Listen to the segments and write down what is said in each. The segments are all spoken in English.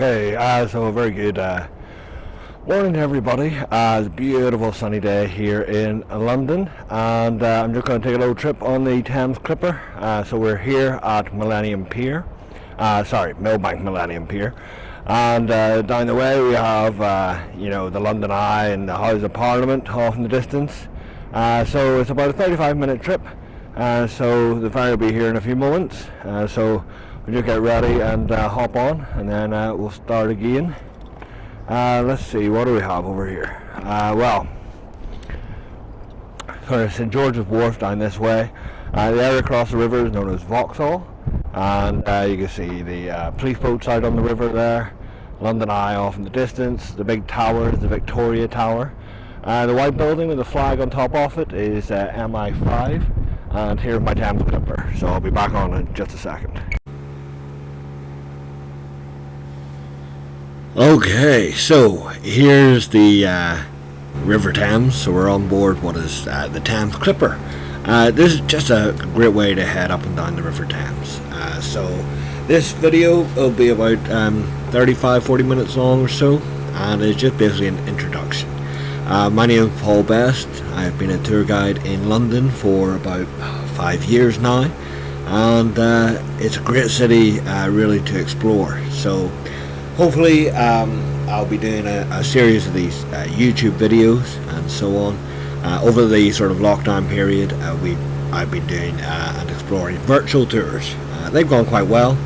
Okay, so a very good morning everybody. It's a beautiful sunny day here in London, and I'm just going to take a little trip on the Thames Clipper. So we're here at Millennium Pier, Millbank Millennium Pier, and down the way we have the London Eye and the House of Parliament off in the distance. So it's about a 35-minute trip, so the ferry will be here in a few moments, so we'll just get ready and hop on, and then we'll start again. Let's see, what do we have over here? St George's Wharf down this way. The area across the river is known as Vauxhall, and you can see the police boats out on the river there. London Eye off in the distance. The big tower is the Victoria Tower. The white building with the flag on top of it is MI5, and here's my Thames Clipper, so I'll be back on in just a second. Okay, so here's the River Thames. So we're on board what is the Thames Clipper. This is just a great way to head up and down the River Thames. So this video will be about 35-40 minutes long or so, and it's just basically an introduction. My name is Paul Best. I've been a tour guide in London for about 5 years now, and it's a great city really to explore. So hopefully I'll be doing a series of these YouTube videos and so on. Over the sort of lockdown period, I've been doing and exploring virtual tours. They've gone quite well.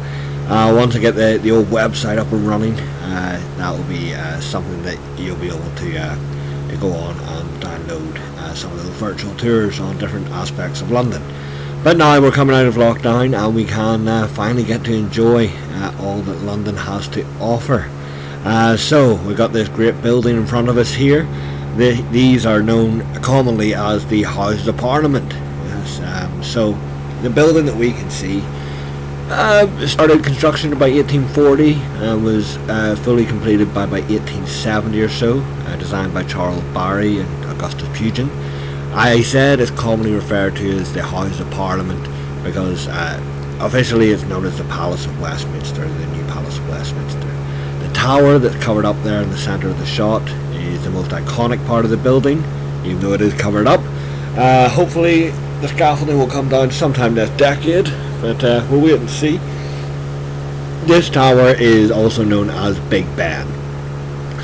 Once I get the old website up and running, that will be something that you'll be able to go on and download some of those virtual tours on different aspects of London. But now we're coming out of lockdown, and we can finally get to enjoy all that London has to offer. So we've got this great building in front of us here. These are known commonly as the Houses of Parliament. Yes, so the building that we can see started construction about 1840 and was fully completed by about 1870 or so, designed by Charles Barry and Augustus Pugin. I said it's commonly referred to as the House of Parliament because officially it's known as the Palace of Westminster, the new Palace of Westminster. The tower that's covered up there in the centre of the shot is the most iconic part of the building, even though it is covered up. Hopefully the scaffolding will come down sometime this decade, but we'll wait and see. This tower is also known as Big Ben.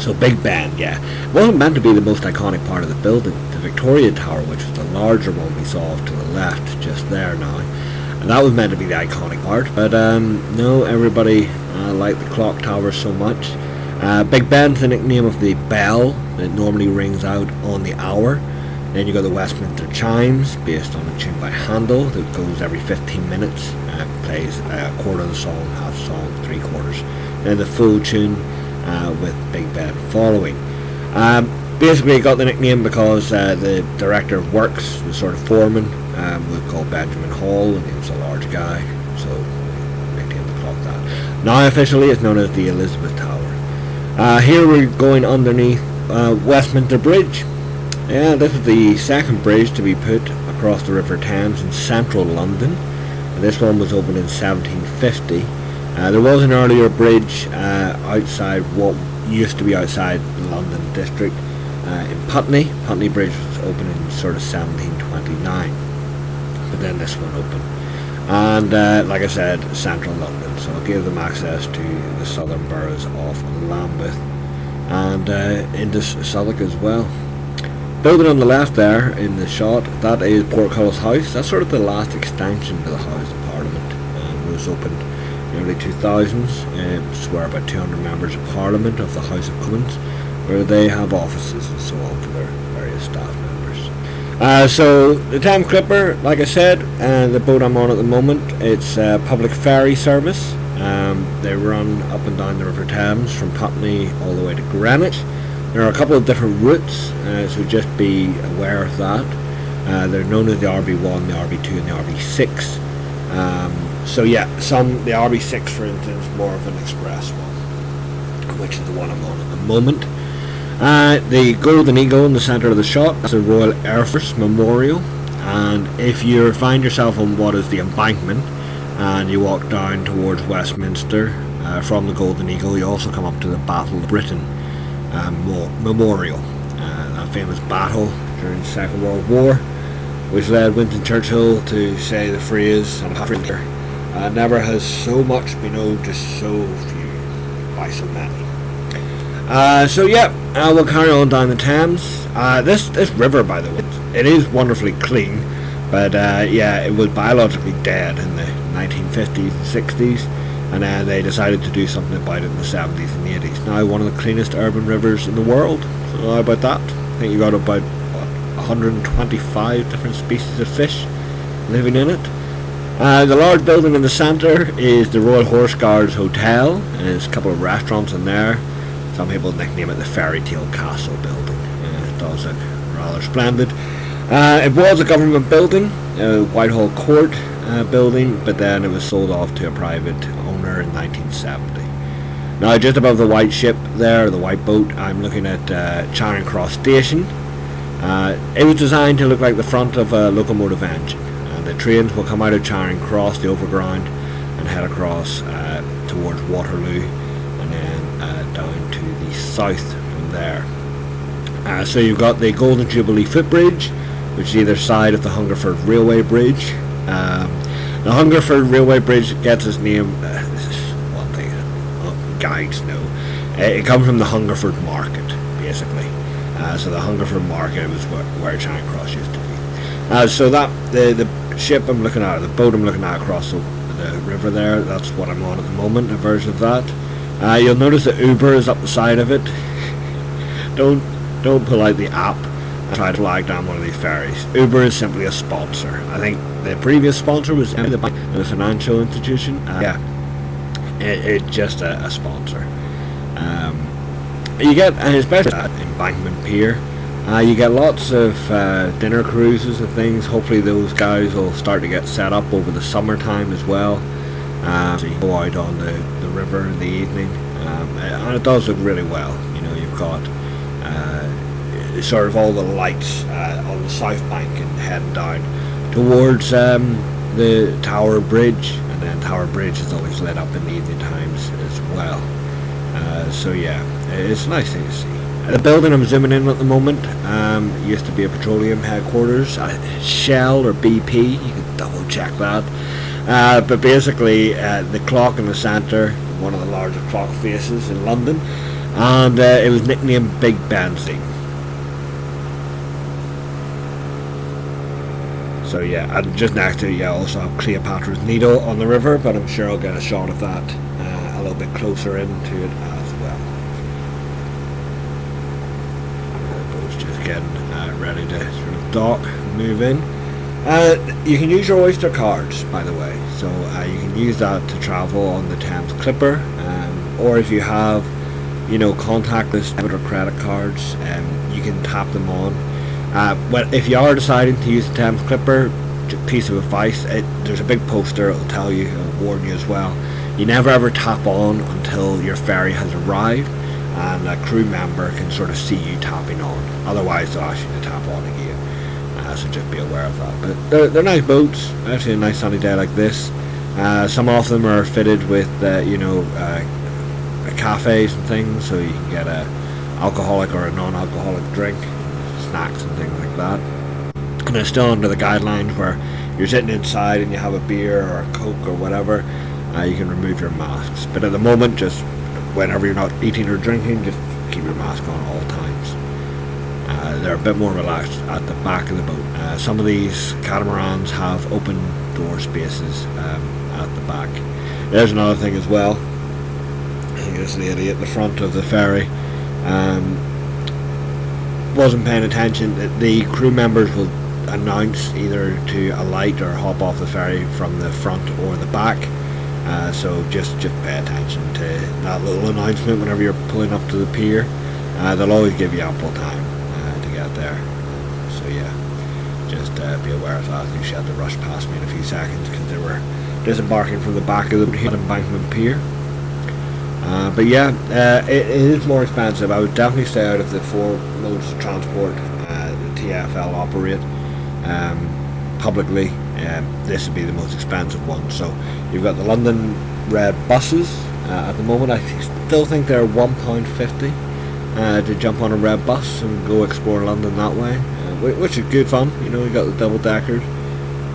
So Big Ben, yeah, it wasn't meant to be the most iconic part of the building. The Victoria Tower, which was the larger one we saw off to the left, just there now, and that was meant to be the iconic part, but no, everybody liked the clock tower so much. Big Ben's the nickname of the bell that normally rings out on the hour. Then you got the Westminster Chimes, based on a tune by Handel that goes every 15 minutes, plays a quarter of the song, half song, 3/4, then the full tune with Big Ben following. Basically it got the nickname because the director of works, the sort of foreman, was called Benjamin Hall, and he was a large guy, so nicknamed the clock that. Now officially it's known as the Elizabeth Tower. Here we're going underneath Westminster Bridge. Yeah, this is the second bridge to be put across the River Thames in central London. This one was opened in 1750. There was an earlier bridge outside what used to be outside the London district in Putney. Putney Bridge was opened in sort of 1729, but then this one opened. And like I said, central London, so it gave them access to the southern boroughs of Lambeth and into Southwark as well. Building on the left there in the shot, that is Portcullis House. That's sort of the last extension to the House of Parliament. It was opened in the early 2000s. It's where about 200 members of Parliament of the House of Commons, where they have offices and so on for their various staff members. So the Thames Clipper, like I said, the boat I'm on at the moment, it's a public ferry service. They run up and down the River Thames from Putney all the way to Greenwich. There are a couple of different routes, so just be aware of that. They're known as the RB1, the RB2 and the RB6. So yeah, the RB6 for instance, more of an express one, which is the one I'm on at the moment. The Golden Eagle in the centre of the shot, that's a Royal Air Force Memorial, and if you find yourself on what is the embankment and you walk down towards Westminster, From the Golden Eagle, you also come up to the Battle of Britain Memorial, that famous battle during the Second World War, which led Winston Churchill to say the phrase, never has so much been owed to so few by so many. We'll carry on down the Thames. This river, by the way, it is wonderfully clean, but it was biologically dead in the 1950s and 60s, and they decided to do something about it in the 70s and 80s. Now one of the cleanest urban rivers in the world. So how about that? I think you got about 125 different species of fish living in it. The large building in the centre is the Royal Horse Guards Hotel, and there's a couple of restaurants in there. Some people nickname it the Fairy Tale Castle building. It does look rather splendid. It was a government building, a Whitehall Court building, but then it was sold off to a private owner in 1970. Now, just above the white ship there, the white boat, I'm looking at Charing Cross Station. It was designed to look like the front of a locomotive engine. The trains will come out of Charing Cross, the overground, and head across towards Waterloo, and then down to the south from there. So you've got the Golden Jubilee Footbridge, which is either side of the Hungerford Railway Bridge. The Hungerford Railway Bridge gets its name, this is one thing guides know, it comes from the Hungerford Market, basically. So the Hungerford Market was where Charing Cross used to be. So that the ship I'm looking at, the boat I'm looking at across the river there, that's what I'm on at the moment, a version of that. You'll notice that Uber is up the side of it. Don't pull out the app and try to flag down one of these ferries. Uber is simply a sponsor. I think the previous sponsor was the bank, the financial institution. It's just a sponsor. You get, and especially at Embankment Pier, you get lots of dinner cruises and things. Hopefully those guys will start to get set up over the summertime as well. So you go out on the river in the evening, and it does look really well. You know, you've got sort of all the lights on the south bank and heading down towards the Tower Bridge, and then Tower Bridge is always lit up in the evening times as well. It's a nice thing to see. The building I'm zooming in at the moment used to be a petroleum headquarters, Shell or BP, you can double check that. But basically the clock in the centre, one of the larger clock faces in London, and it was nicknamed Big Benzine. So and just next to it, also have Cleopatra's Needle on the river, but I'm sure I'll get a shot of that a little bit closer into it as well. The boat's just getting ready to sort of dock, move in. You can use your Oyster cards, by the way, so you can use that to travel on the Thames Clipper, or if you have, contactless debit or credit cards, you can tap them on. Well, if you are deciding to use the Thames Clipper, piece of advice, there's a big poster, it'll tell you, it'll warn you as well. You never ever tap on until your ferry has arrived and a crew member can sort of see you tapping on. Otherwise they'll ask you to tap on again. So just be aware of that. But they're nice boats, especially a nice sunny day like this. Some of them are fitted with cafes and things, so you can get a alcoholic or a non-alcoholic drink, snacks and things like that. And it's still under the guidelines where you're sitting inside and you have a beer or a Coke or whatever, you can remove your masks. But at the moment, just whenever you're not eating or drinking, just keep your mask on all times. They're a bit more relaxed at the back of the boat. Some of these catamarans have open door spaces at the back. There's another thing as well. I think this lady at the front of the ferry wasn't paying attention. The crew members will announce either to alight or hop off the ferry from the front or the back. So just pay attention to that little announcement whenever you're pulling up to the pier. They'll always give you ample time to get there. Just be aware of that. I think she had to rush past me in a few seconds because they were disembarking from the back of the Embankment Pier. It is more expensive. I would definitely stay out of the four modes of transport the TfL operate publicly. This would be the most expensive one. So you've got the London Red buses, At the moment, I still think they're £1.50 to jump on a red bus and go explore London that way, which is good fun. You know, you got the double deckers,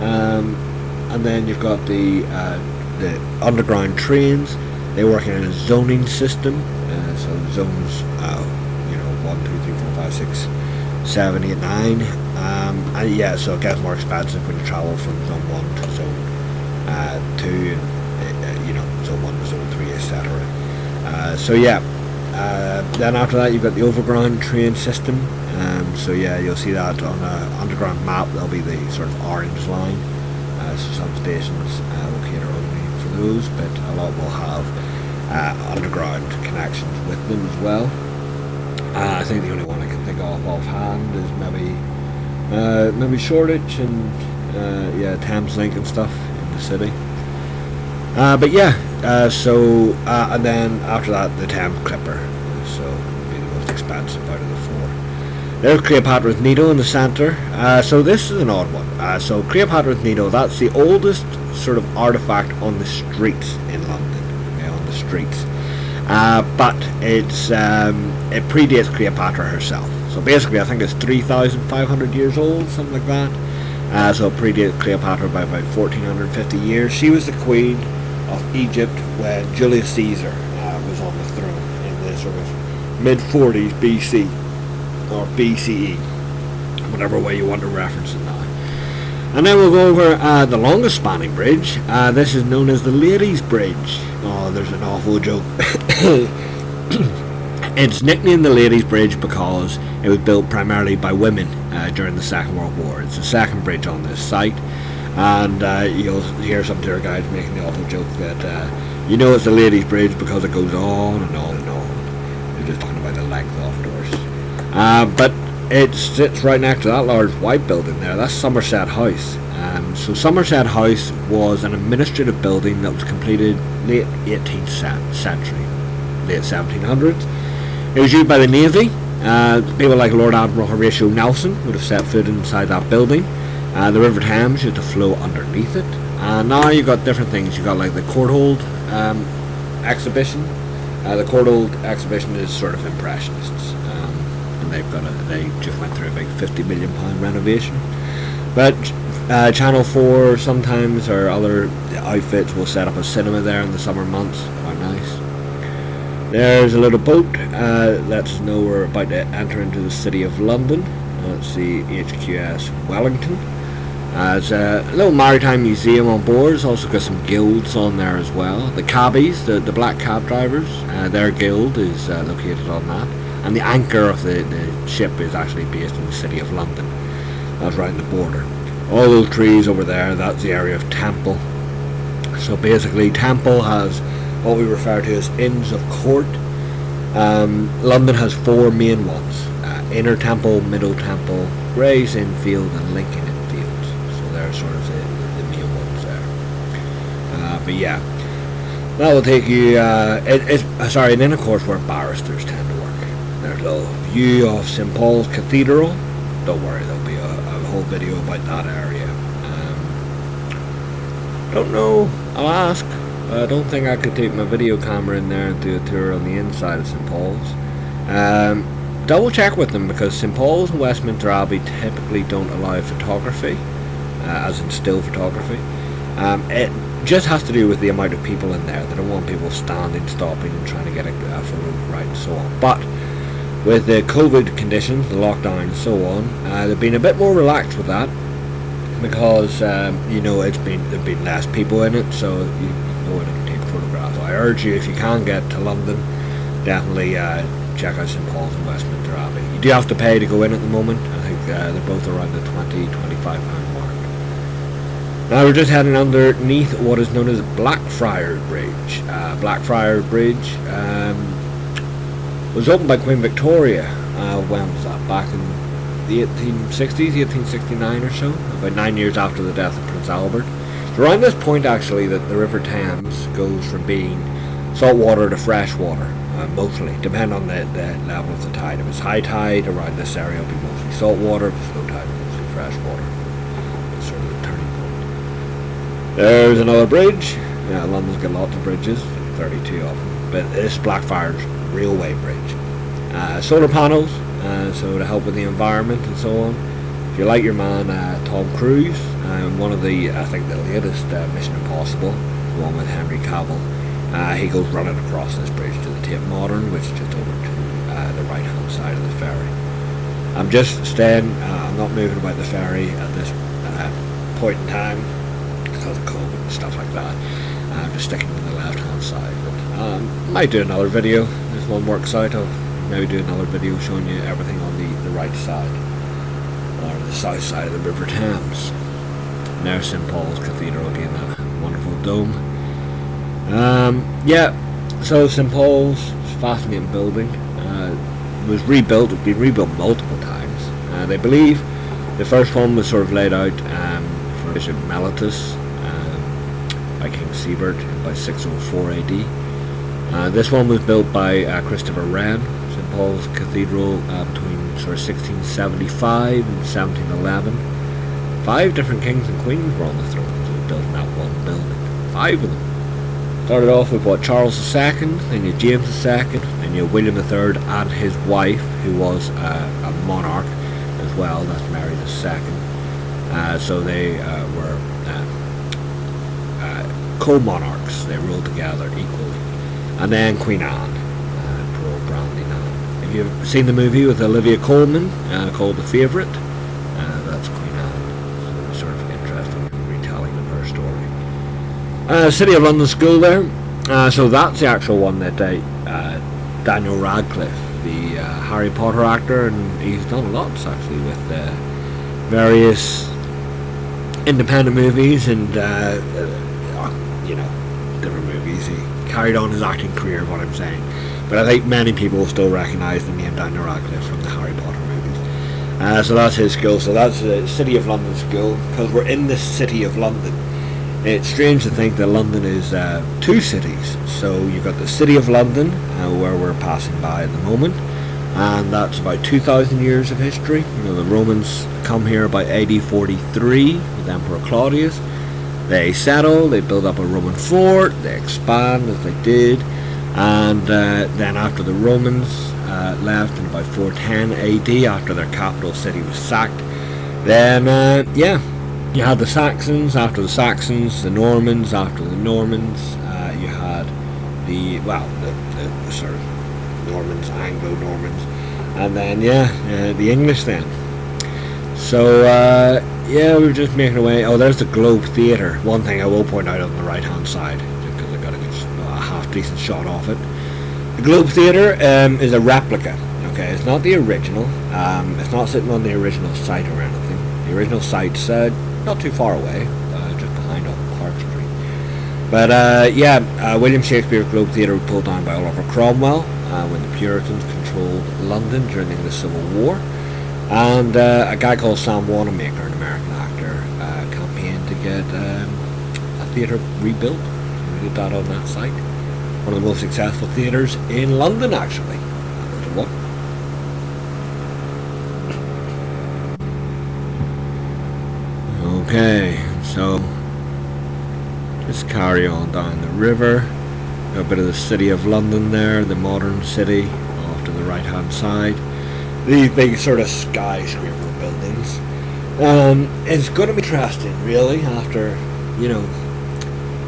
and then you've got the underground trains. They work in a zoning system, so zones, 1, 2, 3, 4, 5, 6, 7, 8, 9, and yeah, so it gets more expensive when you travel from zone 1 to zone 2, and zone 1 to zone 3, etc. So yeah, then after that you've got the overground train system. So yeah, you'll see that on an underground map. There'll be the sort of orange line. So some stations will cater only for those, but a lot will have underground connections with them as well. I think the only one I can think of offhand is maybe Shoreditch and Thames Link and stuff in the city. But yeah, and then after that the Thames Clipper, so it'll be the most expensive out of the four. There's Cleopatra's Needle in the centre. So this is an odd one. So Cleopatra's Needle, that's the oldest sort of artefact on the streets in London. Okay, on the streets. But it predates Cleopatra herself. So basically I think it's 3,500 years old, something like that. So it predates Cleopatra by about 1,450 years. She was the queen of Egypt when Julius Caesar was on the throne in the sort of mid-40s BC. Or BCE, whatever way you want to reference it now. And then we'll go over the longest spanning bridge. This is known as the Ladies' Bridge. Oh, there's an awful joke. It's nicknamed the Ladies' Bridge because it was built primarily by women during the Second World War. It's the second bridge on this site, and you'll hear some tour guides making the awful joke that it's the Ladies' Bridge because it goes on and on and on. They're just talking about the length of it. But it sits right next to that large white building there. That's Somerset House. So Somerset House was an administrative building that was completed late 18th century, late 1700s. It was used by the Navy. People like Lord Admiral Horatio Nelson would have set foot inside that building. The River Thames used to flow underneath it. And now you've got different things. You've got like the Courtauld exhibition. The Courtauld exhibition is sort of impressionists. They just went through a big £50 million renovation. But Channel 4 sometimes, or other outfits, will set up a cinema there in the summer months. Quite nice. There's a little boat lets us know we're about to enter into the city of London. That's the HQS Wellington. There's a little maritime museum on board. It's also got some guilds on there as well. The cabbies, the black cab drivers, their guild is located on that. And the anchor of the ship is actually based in the city of London. That's right on the border. All those trees over there, that's the area of Temple. So basically Temple has what we refer to as Inns of Court. London has four main ones. Inner Temple, Middle Temple, Gray's Inn Field and Lincoln Inn Fields. So they're sort of the main ones there. But yeah, that will take you, and then of course where barristers tend to work. There's a little view of St. Paul's Cathedral. Don't worry, there'll be a whole video about that area. Don't know, I'll ask. I don't think I could take my video camera in there and do a tour on the inside of St. Paul's. Double check with them because St. Paul's and Westminster Abbey typically don't allow photography, as in still photography. It just has to do with the amount of people in there. They don't want people standing, stopping and trying to get a photo right and so on. But with the COVID conditions, the lockdown and so on, they've been a bit more relaxed with that because there've been less people in it, so you can go in and take photographs. So I urge you, if you can get to London, definitely check out St. Paul's and Westminster Abbey. You do have to pay to go in at the moment. I think they're both around the £20-25 mark. Now we're just heading underneath what is known as Blackfriars Bridge. Blackfriars Bridge was opened by Queen Victoria. When was that? Back in the 1860s, 1869 or so, about 9 years after the death of Prince Albert. So around this point actually that the River Thames goes from being salt water to fresh water, mostly, depending on the level of the tide. If it's high tide around this area, it'll be mostly salt water. If it's low tide, it'll be mostly fresh water. It's sort of the turning point. There's another bridge. Yeah, London's got lots of bridges. 32 of them. But this Blackfriars Railway Bridge. Solar panels, so to help with the environment and so on. If you like your man Tom Cruise, one of the, I think the latest Mission Impossible, the one with Henry Cavill, he goes running across this bridge to the Tate Modern, which is just over to the right hand side of the ferry. I'm just staying, I'm not moving about the ferry at this point in time because of COVID and stuff like that. I'm just sticking to the left hand side, but might do another video. If this one works out, I'll maybe do another video showing you everything on the right side, or the south side of the River Thames. And there's St Paul's Cathedral again, that wonderful dome. Yeah, so St Paul's is a fascinating building. Was rebuilt, it's been rebuilt multiple times. They believe the first one was sort of laid out for Bishop Mellitus by King Siebert by 604 AD. This one was built by Christopher Wren, St Paul's Cathedral, between sort of 1675 and 1711. 5 different kings and queens were on the throne, so it built in that one building. 5 of them. Started off with Charles II, then you James II, then you William III and his wife, who was a monarch as well. That's Mary II. So they were co-monarchs. They ruled together equally. And then Queen Anne, poor Brandy Anne. If you've seen the movie with Olivia Colman called The Favourite, that's Queen Anne. So sort of interesting retelling of her story. City of London School there. So that's the actual one that Daniel Radcliffe, the Harry Potter actor, and he's done lots actually with various independent movies and different movies. He carried on his acting career, what I'm saying. But I think many people still recognise the name Daniel Radcliffe from the Harry Potter movies. So that's his school. So that's the City of London School, because we're in the City of London. It's strange to think that London is 2 cities. So you've got the City of London, where we're passing by at the moment, and that's about 2,000 years of history. The Romans come here by AD 43 with Emperor Claudius. They settle, they build up a Roman fort, they expand as they did, and then after the Romans left in about 410 AD, after their capital city was sacked, then you had the Saxons. After the Saxons, the Normans. After the Normans, you had the sort of Normans, Anglo-Normans, and then the English then. So we were just making our way. Oh, there's the Globe Theatre. One thing I will point out on the right hand side, because I got a half decent shot off it. The Globe Theatre is a replica. Okay, it's not the original. It's not sitting on the original site or anything. The original site's not too far away, just behind on Park Street. But William Shakespeare Globe Theatre was pulled down by Oliver Cromwell when the Puritans controlled London during the Civil War. And a guy called Sam Wanamaker, an American actor, campaigned to get a theatre rebuilt. We did that on that site. One of the most successful theatres in London, actually. What? Okay, so just carry on down the river. Got a bit of the City of London there, the modern city, off to the right hand side. These big sort of skyscraper buildings. It's going to be interesting, really, after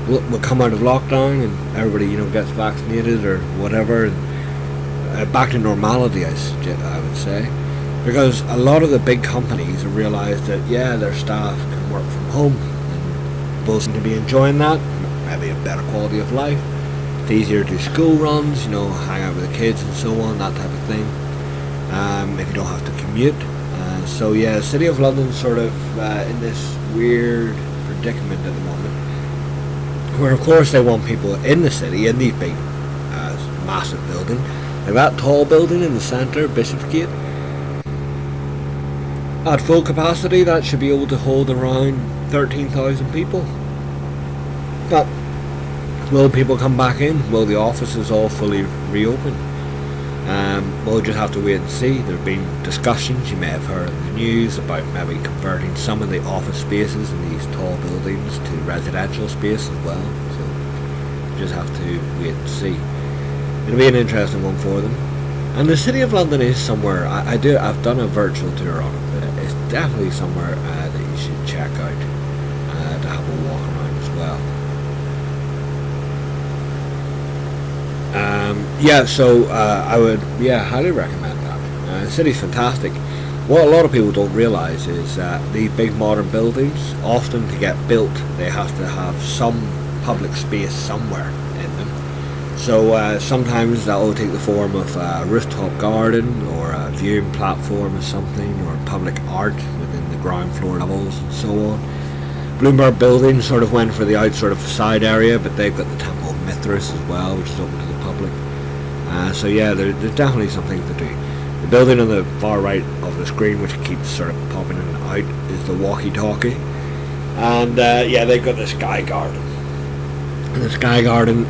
we'll come out of lockdown and everybody gets vaccinated or whatever, and back to normality, I would say. Because a lot of the big companies have realised that, their staff can work from home, and both seem to be enjoying that, maybe a better quality of life. It's easier to do school runs, hang out with the kids and so on, that type of thing, if you don't have to commute. City of London's sort of in this weird predicament at the moment, where of course they want people in the city, in these big, massive buildings, like that tall building in the centre, Bishopsgate. At full capacity, that should be able to hold around 13,000 people. But will people come back in? Will the offices all fully reopen? We'll just have to wait and see. There have been discussions, you may have heard in the news, about maybe converting some of the office spaces in these tall buildings to residential space as well. So just have to wait and see. It'll be an interesting one for them. And the City of London is somewhere, I've done a virtual tour on it, but it's definitely somewhere that you should check out to have a walk around as well. I would highly recommend that. The city's fantastic. What a lot of people don't realise is that these big modern buildings, often to get built, they have to have some public space somewhere in them. So sometimes that will take the form of a rooftop garden or a viewing platform or something, or public art within the ground floor levels and so on. Bloomberg Building sort of went for the sort of side area, but they've got the Temple of Mithras as well, which is open to the public. There's definitely something to do. The building on the far right of the screen, which keeps sort of popping in and out, is the walkie-talkie. And they've got the Sky Garden. The Sky Garden,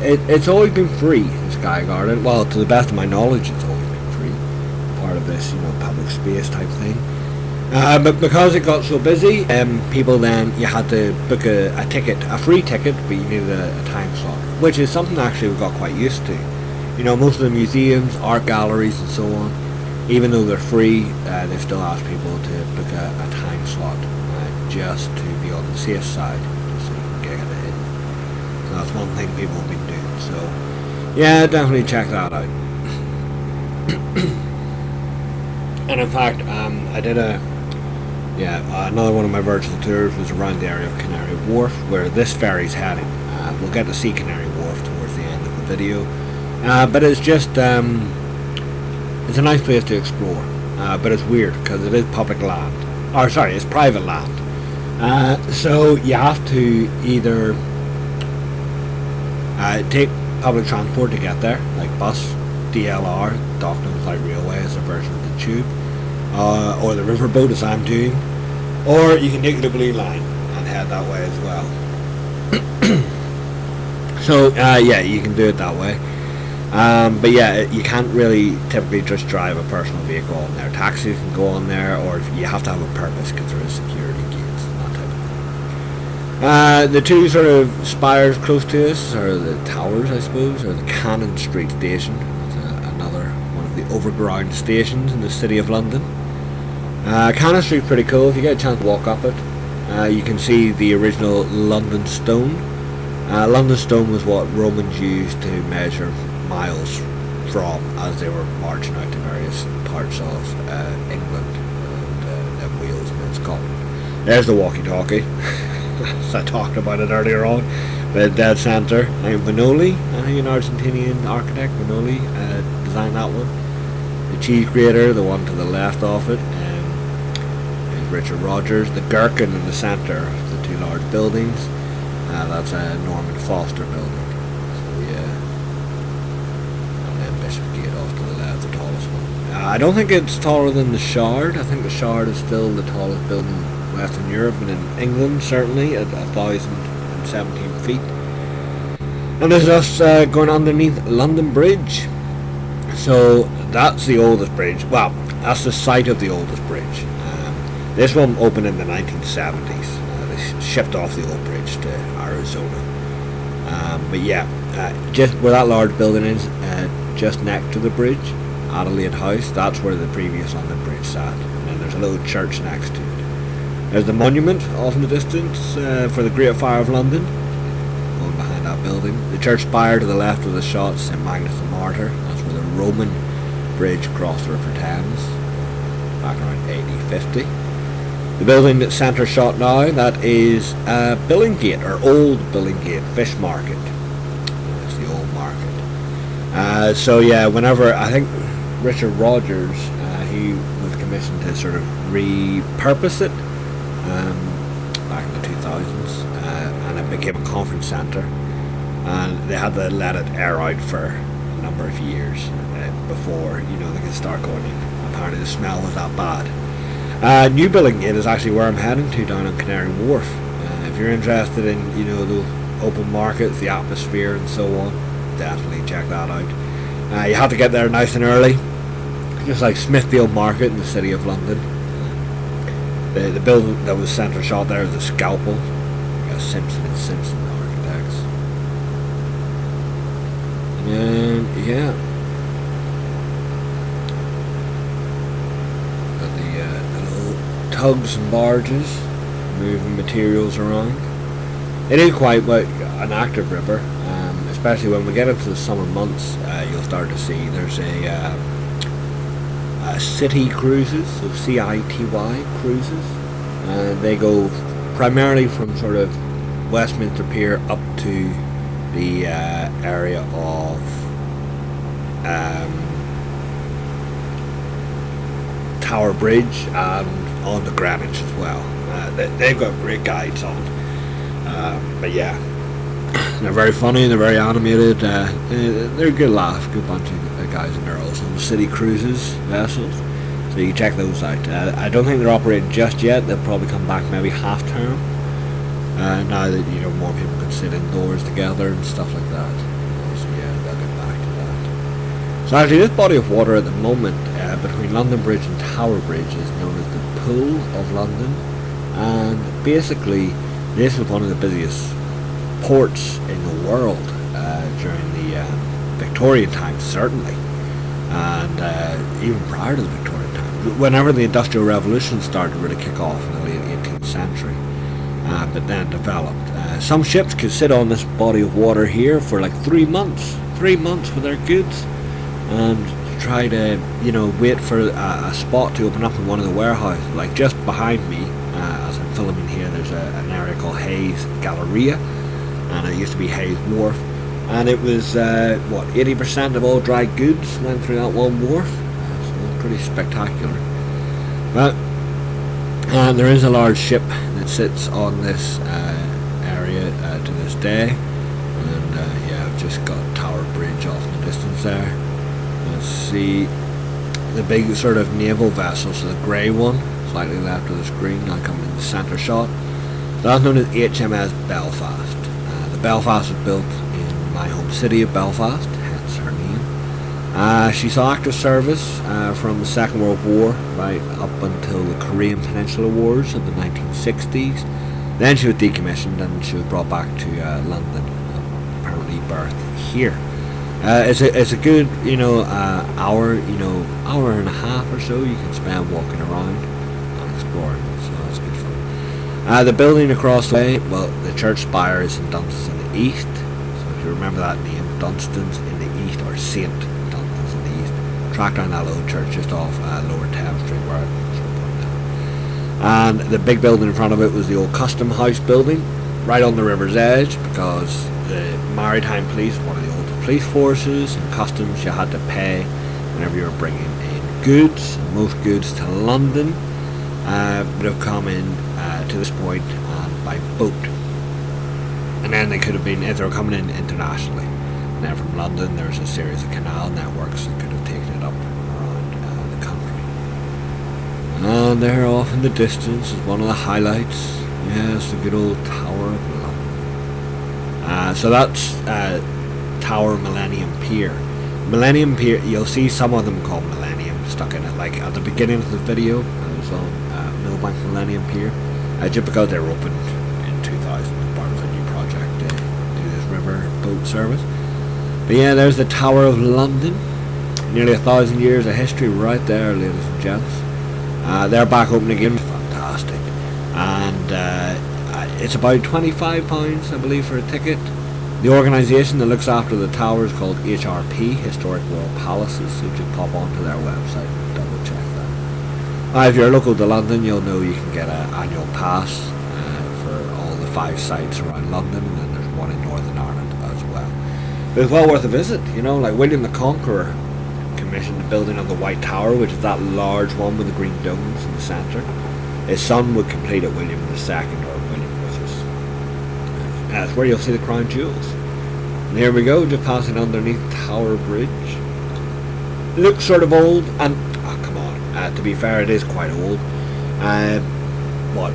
it's always been free, the Sky Garden. Well, to the best of my knowledge, it's always been free. Part of this, public space type thing. But because it got so busy, people then, you had to book a ticket, a free ticket, but you needed a time slot, which is something actually we got quite used to. Most of the museums, art galleries and so on, even though they're free, they still ask people to book a time slot just to be on the safe side, just so you can get it in. So that's one thing people have been doing. So, yeah, definitely check that out. And in fact, I did another one of my virtual tours was around the area of Canary Wharf, where this ferry's heading. We'll get to see Canary Wharf towards the end of the video. But it's just, it's a nice place to explore, but it's weird because it is public land, it's private land. So you have to either take public transport to get there, like bus, DLR, Docklands Light Railway is a version of the tube, or the riverboat as I'm doing, or you can take the Blue Line and head that way as well. So you can do it that way. But you can't really typically just drive a personal vehicle on there. Taxis can go on there, or you have to have a purpose because there is security gates and that type of thing. The two sort of spires close to us are the towers, I suppose, or the Cannon Street station. That's another one of the overground stations in the City of London. Cannon Street's pretty cool. If you get a chance to walk up it, you can see the original London Stone. London Stone was what Romans used to measure miles from as they were marching out to various parts of England and Wales and Scotland. There's the walkie-talkie. As I talked about it earlier on. The dead centre. Vinoli, an Argentinian architect, Vinoli, designed that one. The cheese grater, the one to the left of it, is Richard Rogers. The gherkin in the centre of the two large buildings, that's a Norman Foster building. Gate off to the left, the tallest one. I don't think it's taller than the Shard. I think the Shard is still the tallest building in Western Europe and in England, certainly, at 1,017 feet. And there's us going underneath London Bridge. So that's the oldest bridge. Well, that's the site of the oldest bridge. This one opened in the 1970s. They shipped off the old bridge to Arizona. Just where that large building is, just next to the bridge, Adelaide House, that's where the previous London Bridge sat. And then there's a little church next to it. There's the monument off in the distance for the Great Fire of London, going behind that building. The church spire to the left of the shot, St Magnus the Martyr, that's where the Roman bridge crossed the River Thames back around AD 50. The building that's centre shot now, that is Billingsgate, or Old Billingsgate Fish Market. That's the old market. Whenever, I think Richard Rogers, he was commissioned to sort of repurpose it back in the 2000s, and it became a conference centre, and they had to let it air out for a number of years before they could start going in. Apparently the smell was that bad. New Billingsgate is actually where I'm heading to, down on Canary Wharf. If you're interested in the open markets, the atmosphere and so on, definitely check that out. You have to get there nice and early, just like Smithfield Market in the City of London. The building that was centre shot there is the Scalpel. Simpson and Simpson Architects. yeah. Got the little tugs and barges moving materials around. It is quite an active river, especially when we get into the summer months. You'll start to see there's a city cruises, so CITY cruises, and they go primarily from sort of Westminster Pier up to the area of Tower Bridge and on the Greenwich as well. They've got great guides on, but yeah, they're very funny, they're very animated, they're a good laugh, good bunch of guys and girls on the city cruises vessels, so you check those out. I don't think they're operating just yet, they'll probably come back maybe half term, now that more people can sit indoors together and stuff like that. So yeah, they'll get back to that. So actually this body of water at the moment between London Bridge and Tower Bridge is known as the Pool of London, and basically this was one of the busiest ports in the world during the Victorian times, certainly, and even prior to the Victorian times, whenever the Industrial Revolution started to really kick off in the late 18th century, but then developed. Some ships could sit on this body of water here for like 3 months with their goods, and try to wait for a spot to open up in one of the warehouses. Like just behind me, as I'm filming here, there's an area called Hayes Galleria, and it used to be Hayes Wharf, and it was 80% of all dry goods went through that one wharf, so it was pretty spectacular. But there is a large ship that sits on this area to this day, and yeah, I've just got Tower Bridge off in the distance there. Let's see the big sort of naval vessel, so the grey one, slightly left of the screen, now coming in the centre shot. So that's known as HMS Belfast. The Belfast was built in my home city of Belfast, hence her name. She saw active service from the Second World War right up until the Korean Peninsula Wars of the 1960s. Then she was decommissioned and she was brought back to London, apparently berthed here. It's a good hour and a half or so you can spend walking around and exploring, so that's good fun. The building across the way, well, the church spire is in Dunstan in the east, so if you remember that name, Dunstan's in the east, or St. Dunstan's in the east. Track down that little church just off Lower Thames Street where I should point out. And the big building in front of it was the old Custom House building, right on the river's edge, because the Maritime Police, one of the old police forces and customs, you had to pay whenever you were bringing in goods. Most goods to London would have come in to this point by boat, and then they could have been, if they were coming in internationally, and then from London there's a series of canal networks that could have taken it up around the country. And there off in the distance is one of the highlights. Yes, the good old Tower of London. So that's Tower Millennium Pier. Millennium Pier, you'll see some of them called Millennium stuck in it, like at the beginning of the video I was on Millbank Millennium Pier, just because they were opened in 2000 as part of a new project to do this river boat service. But yeah, there's the Tower of London, nearly 1,000 years of history right there, ladies and gents. They're back open again, fantastic, and it's about £25 I believe for a ticket. The organisation that looks after the tower is called HRP, Historic Royal Palaces, so just pop onto their website and double check that. If you're local to London, you'll know you can get an annual pass for all the 5 sites around London, and then there's one in Northern Ireland as well. But it's well worth a visit, like William the Conqueror commissioned the building of the White Tower, which is that large one with the green domes in the centre. His son would complete it, William II, or William Rufus. That's where you'll see the crown jewels. And here we go, just passing underneath Tower Bridge. It looks sort of old, and oh come on, to be fair, it is quite old. What,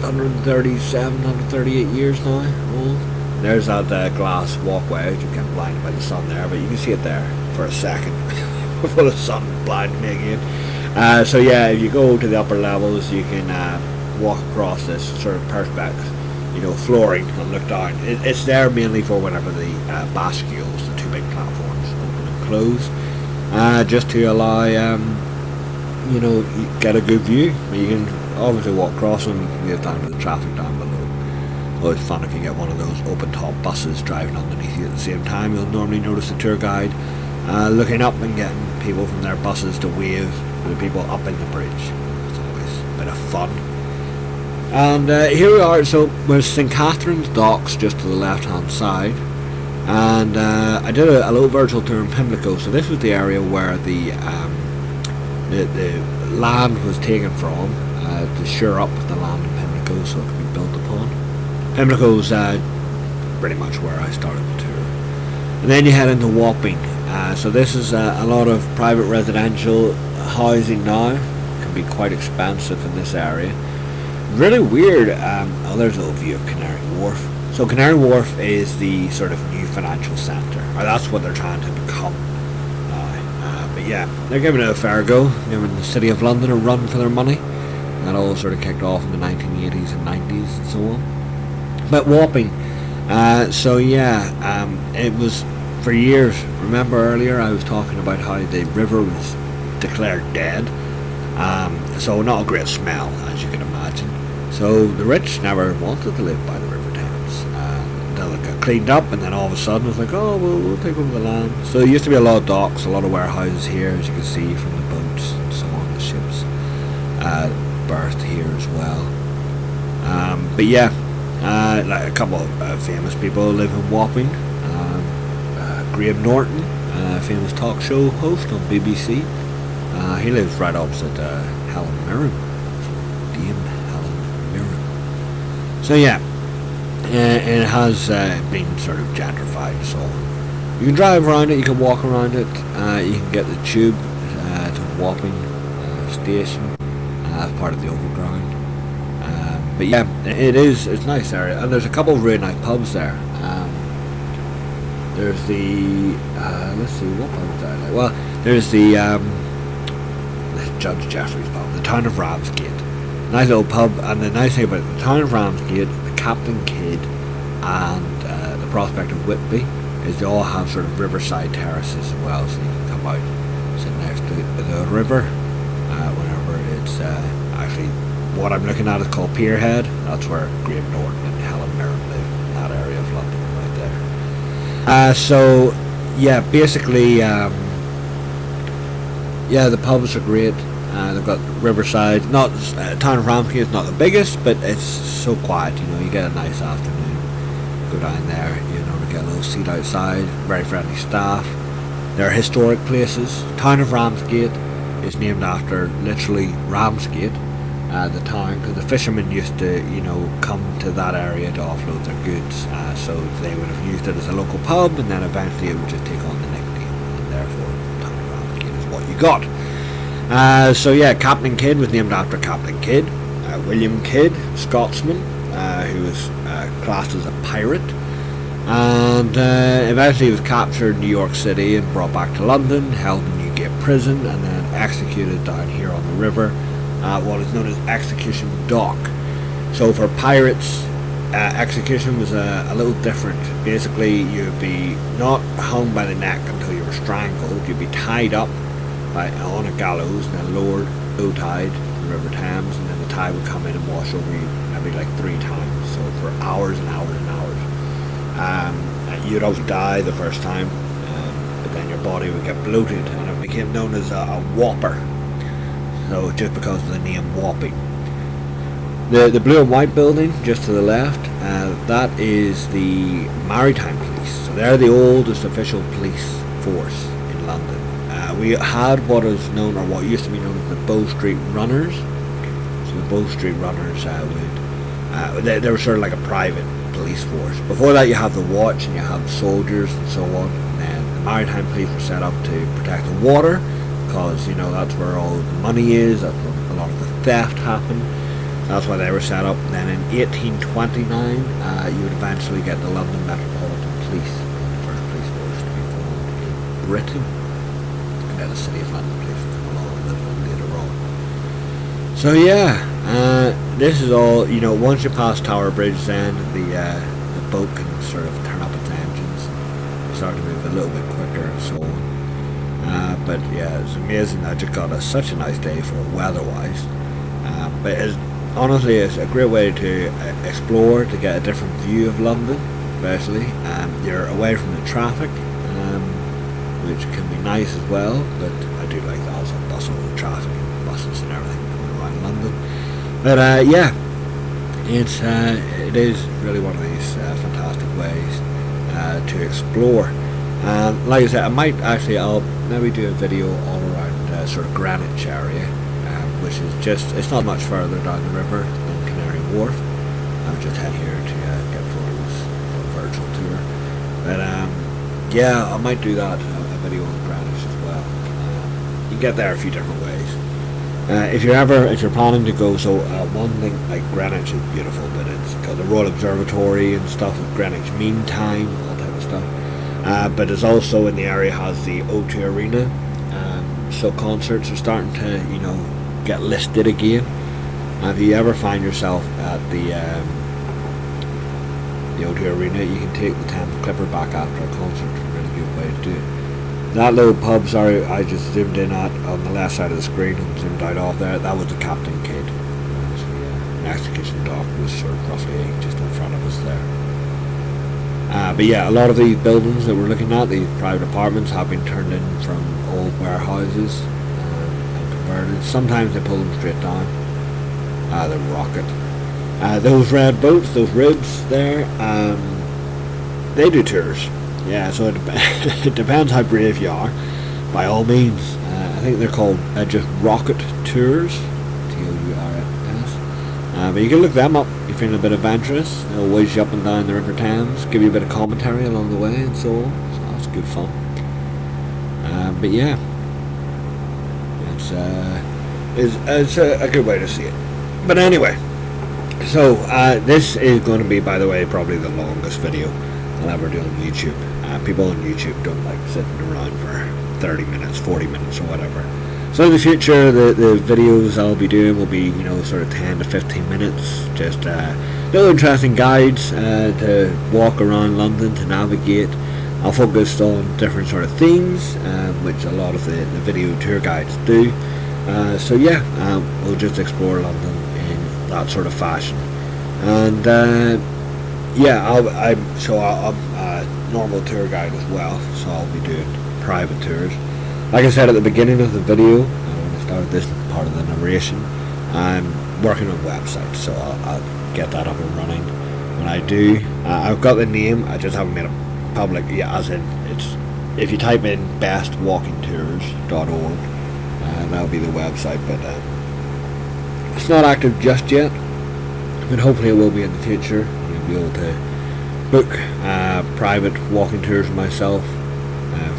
137, 138 years now old. There's that glass walkway, you get blinded by the sun there, but you can see it there for a second before the sun blinded me again. So yeah, if you go to the upper levels, you can walk across this sort of perspex, flooring, and look down. It's there mainly for whenever the bascules, the 2 big platforms, closed, just to allow you know, you get a good view. You can obviously walk across and get down to the traffic down below. Always fun if you get one of those open top buses driving underneath you at the same time. You'll normally notice the tour guide looking up and getting people from their buses to wave to the people up in the bridge. It's always a bit of fun. And here we are. So there's St Catherine's Docks just to the left hand side, and I did a little virtual tour in Pimlico. So this was the area where the land was taken from to shore up the land in Pimlico so it could be built upon. Pimlico's pretty much where I started the tour. And then you head into Wapping. So this is a lot of private residential housing now. It can be quite expensive in this area. Really weird. Oh, there's a little view of Canary Wharf. So Canary Wharf is the sort of new financial centre, or that's what they're trying to become. But yeah, they're giving it a fair go, giving the City of London a run for their money. That all sort of kicked off in the 1980s and 90s and so on. But Wapping, so yeah, it was for years. Remember earlier I was talking about how the river was declared dead. So not a great smell, as you can imagine. So the rich never wanted to live by the River Thames. Until it got cleaned up, and then all of a sudden it was like, oh, we'll take over the land. So there used to be a lot of docks, a lot of warehouses here, as you can see from the boats and so on, the ships berthed here as well. But yeah, like a couple of famous people live in Wapping. Graham Norton, famous talk show host on BBC. He lives right opposite Helen Mirren. Dame Helen Mirren. So yeah, it has been sort of gentrified. So you can drive around it, you can walk around it, you can get the tube to Wapping station as part of the overground. But yeah, it's a nice area, and there's a couple of really nice pubs there. There's the let's see, what pub is that? Well, there's the Judge Jeffrey's pub, the Town of Ramsgate. Nice little pub, and the nice thing about it, the Town of Ramsgate, the Captain Kidd, and the Prospect of Whitby is they all have sort of riverside terraces as well, so you can come out, sit next to the river whenever it's actually what I'm looking at is called Pierhead. That's where Graham Norton and Helen Mirren live, in that area of London right there. So yeah, basically yeah, the pubs are great. They've got Riverside. Not Town of Ramsgate is not the biggest, but it's so quiet. You know, you get a nice afternoon. Go down there, you know, to get a little seat outside. Very friendly staff. There are historic places. Town of Ramsgate is named after literally Ramsgate, the town, because the fishermen used to, you know, come to that area to offload their goods. So they would have used it as a local pub, and then eventually it would just take on the nickname, and therefore Town of Ramsgate is what you got. So yeah, Captain Kidd was named after Captain Kidd, William Kidd, Scotsman, who was classed as a pirate, and eventually he was captured in New York City and brought back to London, held in Newgate Prison, and then executed down here on the river, what is known as Execution Dock. So for pirates, execution was a little different. Basically, you'd be not hung by the neck until you were strangled. You'd be tied up on a gallows and then lowered low tide to the River Thames, and then the tide would come in and wash over you maybe like 3 times. So for hours and hours and hours. You'd always die the first time, but then your body would get bloated, and it became known as a whopper. So just because of the name Wapping. The blue and white building just to the left, that is the Maritime Police. So they're the oldest official police force in London. We had what is known, or what used to be known as the Bow Street Runners. So the Bow Street Runners they were sort of like a private police force. Before that you have the Watch, and you have soldiers and so on. And then the Maritime Police were set up to protect the water, because, you know, that's where all the money is, that's where a lot of the theft happened. That's why they were set up. And then in 1829 you would eventually get the London Metropolitan Police, the first police force to be formed in Britain. The City of London Police would come along a little later on. So yeah, this is all, you know, once you pass Tower Bridge, then the boat can sort of turn up its engines and start to move a little bit quicker and so on. But yeah, it's amazing. I just got such a nice day for it weather-wise. But honestly, it's a great way to explore, to get a different view of London, especially. You're away from the traffic, which can be nice as well, but I do like the also bustle and traffic and buses and everything going around London. But yeah, it is really one of these fantastic ways to explore. Like I said, I'll maybe do a video all around sort of Greenwich area, which is it's not much further down the river than Canary Wharf. I'll just head here to get photos for a virtual tour. But yeah, I might do that, a video on Greenwich as well. You can get there a few different ways. If you're planning to go, so one thing, like Greenwich is beautiful, but it's got the Royal Observatory and stuff, with Greenwich Mean Time, all that type of stuff. But it's also in the area has the O2 Arena, so concerts are starting to get listed again. If you ever find yourself at the O2 Arena, you can take the Thames Clipper back after a concert. It's a really good way to do it. That little pub, sorry, I just zoomed in on the left side of the screen and zoomed out off there. That was the Captain Kidd. So yeah, next to Kitchen Dock was sort of roughly just in front of us there. But yeah, a lot of these buildings that we're looking at, these private apartments, have been turned in from old warehouses and converted. Sometimes they pull them straight down. The rocket. Those red boats, those ribs there, they do tours. Yeah, so it depends how brave you are. By all means, I think they're called just rocket tours, TOURS. But you can look them up if you're feeling a bit adventurous. They'll whiz you up and down the River Thames, give you a bit of commentary along the way, and so on. So that's good fun. But yeah, it's a good way to see it. But anyway, so this is going to be, by the way, probably the longest video I'll ever do on YouTube. People on YouTube don't like sitting around for 30 minutes, 40 minutes or whatever. So in the future, the videos I'll be doing will be, sort of 10 to 15 minutes. Just little interesting guides to walk around London, to navigate. I'll focus on different sort of themes, which a lot of the video tour guides do. So yeah, we'll just explore London in that sort of fashion. And yeah, I'm a normal tour guide as well, so I'll be doing private tours. Like I said at the beginning of the video, when I started this part of the narration, I'm working on a website, so I'll get that up and running when I do. I've got the name, I just haven't made it public. Yeah, as in, if you type in bestwalkingtours.org, that'll be the website, but it's not active just yet, but hopefully it will be in the future. You'll be able to book private walking tours with myself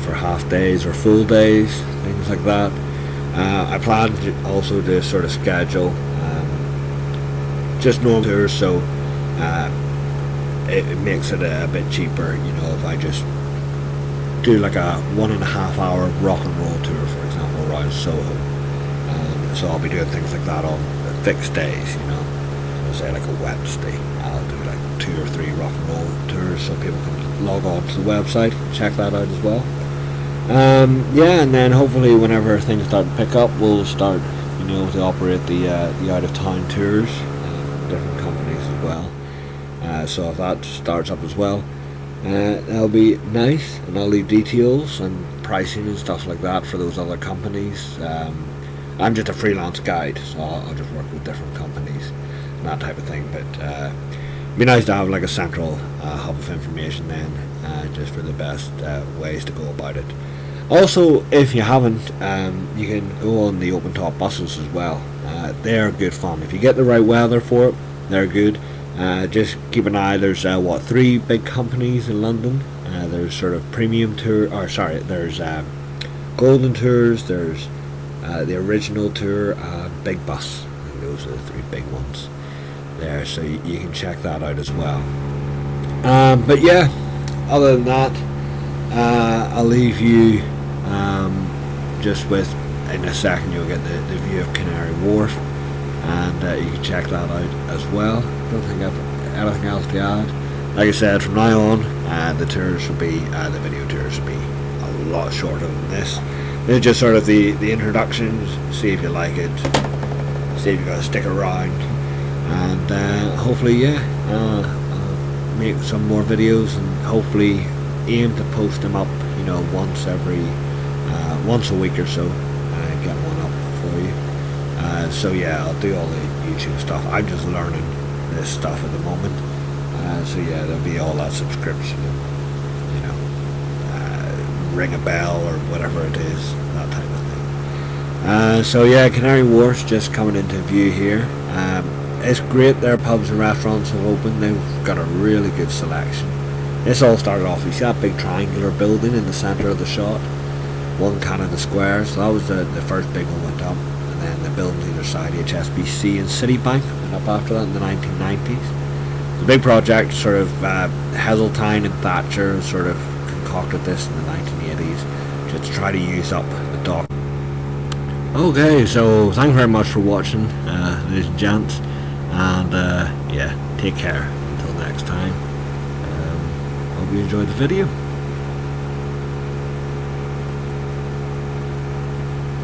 for half days or full days, things like that. I plan also to sort of schedule just normal tours, so it makes it a bit cheaper, if I just do like a 1.5 hour rock and roll tour, for example, around Soho. So I'll be doing things like that on fixed days, so say like a Wednesday, I'll do like 2 or 3 rock and roll tours, so people can log on to the website, check that out as well. Yeah, and then hopefully whenever things start to pick up, we'll start, to operate the out of town tours, different companies as well. So if that starts up as well, that'll be nice, and I'll leave details and pricing and stuff like that for those other companies. I'm just a freelance guide, so I'll just work with different companies and that type of thing, but it'd be nice to have like a central hub of information then, just for the best ways to go about it. Also, if you haven't, you can go on the open top buses as well. They're good fun. If you get the right weather for it, they're good. Just keep an eye. There's 3 big companies in London. There's sort of premium tour, there's golden tours, there's the original tour, big bus. I think those are the 3 big ones there, so you can check that out as well. But yeah, other than that, I'll leave you just with, in a second you'll get the view of Canary Wharf, and you can check that out as well. Don't think I've anything else to add. Like I said, from now on, the tours will be, the video tours will be a lot shorter than this. This is just sort of the introductions. See if you like it. See if you're gonna stick around, and hopefully, yeah, I'll make some more videos and hopefully aim to post them up, you know, once a week or so. Get one up for you. So yeah, I'll do all the YouTube stuff. I'm just learning this stuff at the moment. So yeah, there'll be all that subscription, you know, ring a bell or whatever it is, that type of thing. So yeah, Canary Wharf's just coming into view here. It's great, their pubs and restaurants have opened. They've got a really good selection. This all started off, you see that big triangular building in the centre of the shot, One Canada Square, so that was the first big one went up, and then the buildings either side, HSBC and Citibank, went up after that in the 1990s. The big project, sort of Heseltine and Thatcher sort of concocted this in the 1980s just to try to use up the dock. Okay, so thank you very much for watching, ladies and gents, and yeah, take care until next time. Hope you enjoyed the video.